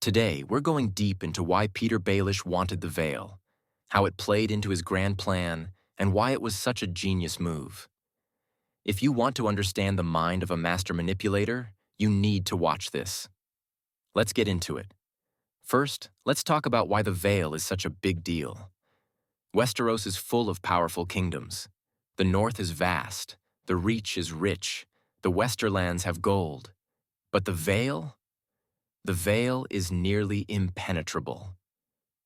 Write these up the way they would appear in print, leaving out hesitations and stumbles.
Today, we're going deep into why Petyr Baelish wanted the Vale, how it played into his grand plan, and why it was such a genius move. If you want to understand the mind of a master manipulator, you need to watch this. Let's get into it. First, let's talk about why the Vale is such a big deal. Westeros is full of powerful kingdoms. The north is vast, the Reach is rich, the Westerlands have gold. But the Vale? The Vale is nearly impenetrable.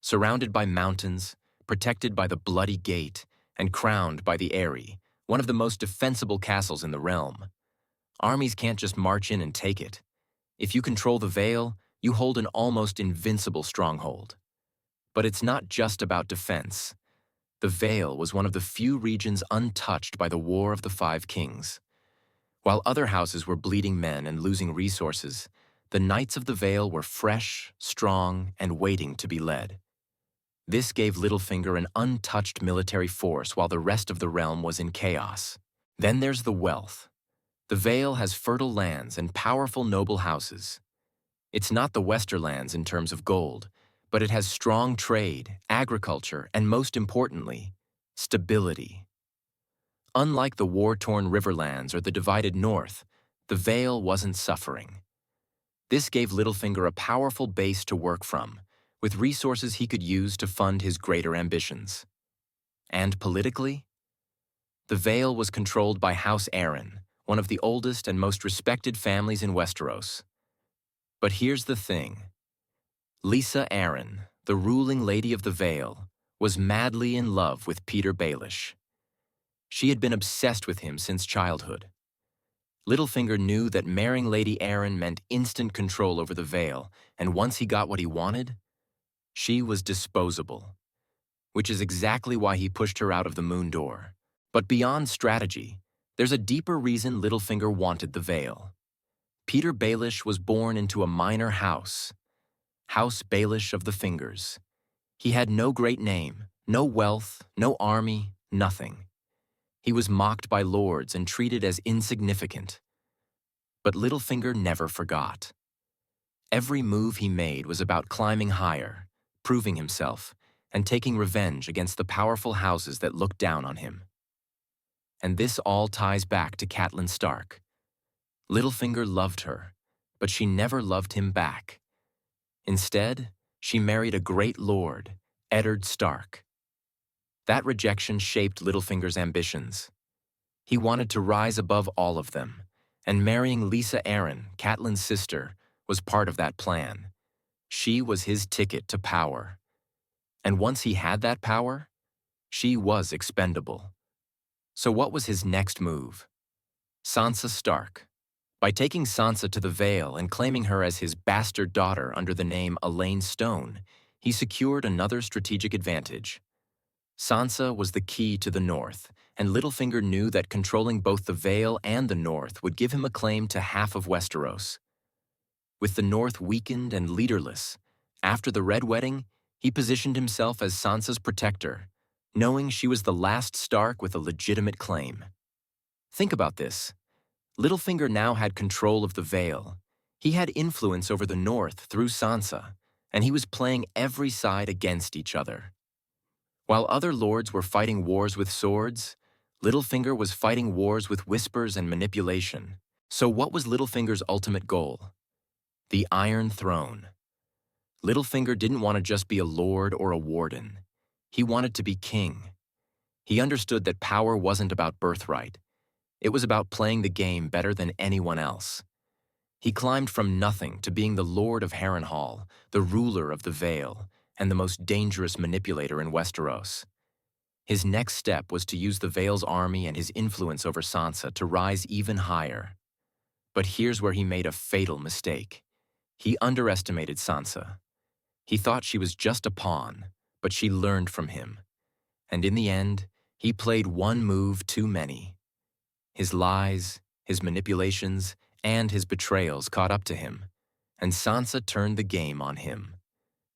Surrounded by mountains, protected by the Bloody Gate, and crowned by the Eyrie, one of the most defensible castles in the realm. Armies can't just march in and take it. If you control the Vale, you hold an almost invincible stronghold. But it's not just about defense. The Vale was one of the few regions untouched by the War of the Five Kings. While other houses were bleeding men and losing resources, the Knights of the Vale were fresh, strong, and waiting to be led. This gave Littlefinger an untouched military force while the rest of the realm was in chaos. Then there's the wealth. The Vale has fertile lands and powerful noble houses. It's not the Westerlands in terms of gold, but it has strong trade, agriculture, and most importantly, stability. Unlike the war-torn Riverlands or the divided North, the Vale wasn't suffering. This gave Littlefinger a powerful base to work from, with resources he could use to fund his greater ambitions. And politically? The Vale was controlled by House Arryn, one of the oldest and most respected families in Westeros. But here's the thing. Lysa Arryn, the ruling lady of the Vale, was madly in love with Petyr Baelish. She had been obsessed with him since childhood. Littlefinger knew that marrying Lady Arryn meant instant control over the Vale, and once he got what he wanted, she was disposable. Which is exactly why he pushed her out of the Moon Door. But beyond strategy, there's a deeper reason Littlefinger wanted the Vale. Petyr Baelish was born into a minor house, House Baelish of the Fingers. He had no great name, no wealth, no army, nothing. He was mocked by lords and treated as insignificant. But Littlefinger never forgot. Every move he made was about climbing higher, proving himself, and taking revenge against the powerful houses that looked down on him. And this all ties back to Catelyn Stark. Littlefinger loved her, but she never loved him back. Instead, she married a great lord, Eddard Stark. That rejection shaped Littlefinger's ambitions. He wanted to rise above all of them, and marrying Lysa Arryn, Catelyn's sister, was part of that plan. She was his ticket to power. And once he had that power, she was expendable. So what was his next move? Sansa Stark. By taking Sansa to the Vale and claiming her as his bastard daughter under the name Elaine Stone, he secured another strategic advantage. Sansa was the key to the North, and Littlefinger knew that controlling both the Vale and the North would give him a claim to half of Westeros. With the North weakened and leaderless, after the Red Wedding, he positioned himself as Sansa's protector, knowing she was the last Stark with a legitimate claim. Think about this. Littlefinger now had control of the Vale. He had influence over the North through Sansa, and he was playing every side against each other. While other lords were fighting wars with swords, Littlefinger was fighting wars with whispers and manipulation. So what was Littlefinger's ultimate goal? The Iron Throne. Littlefinger didn't want to just be a lord or a warden. He wanted to be king. He understood that power wasn't about birthright. It was about playing the game better than anyone else. He climbed from nothing to being the Lord of Harrenhal, the ruler of the Vale, and the most dangerous manipulator in Westeros. His next step was to use the Vale's army and his influence over Sansa to rise even higher. But here's where he made a fatal mistake. He underestimated Sansa. He thought she was just a pawn, but she learned from him. And in the end, he played one move too many. His lies, his manipulations, and his betrayals caught up to him, and Sansa turned the game on him.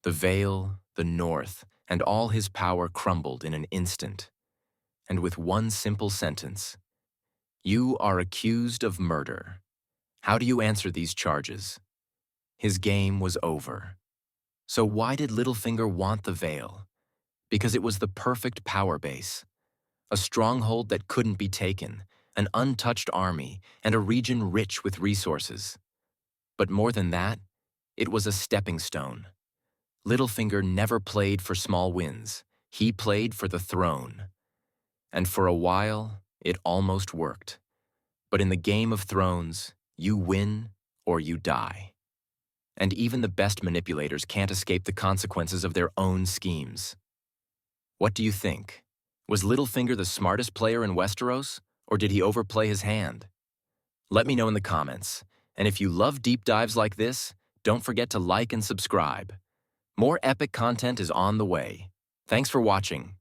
The Vale, the North, and all his power crumbled in an instant. And with one simple sentence, "You are accused of murder. How do you answer these charges?" His game was over. So why did Littlefinger want the Vale? Because it was the perfect power base. A stronghold that couldn't be taken, an untouched army, and a region rich with resources. But more than that, it was a stepping stone. Littlefinger never played for small wins. He played for the throne. And for a while, it almost worked. But in the Game of Thrones, you win or you die. And even the best manipulators can't escape the consequences of their own schemes. What do you think? Was Littlefinger the smartest player in Westeros, or did he overplay his hand? Let me know in the comments. And if you love deep dives like this, don't forget to like and subscribe. More epic content is on the way. Thanks for watching.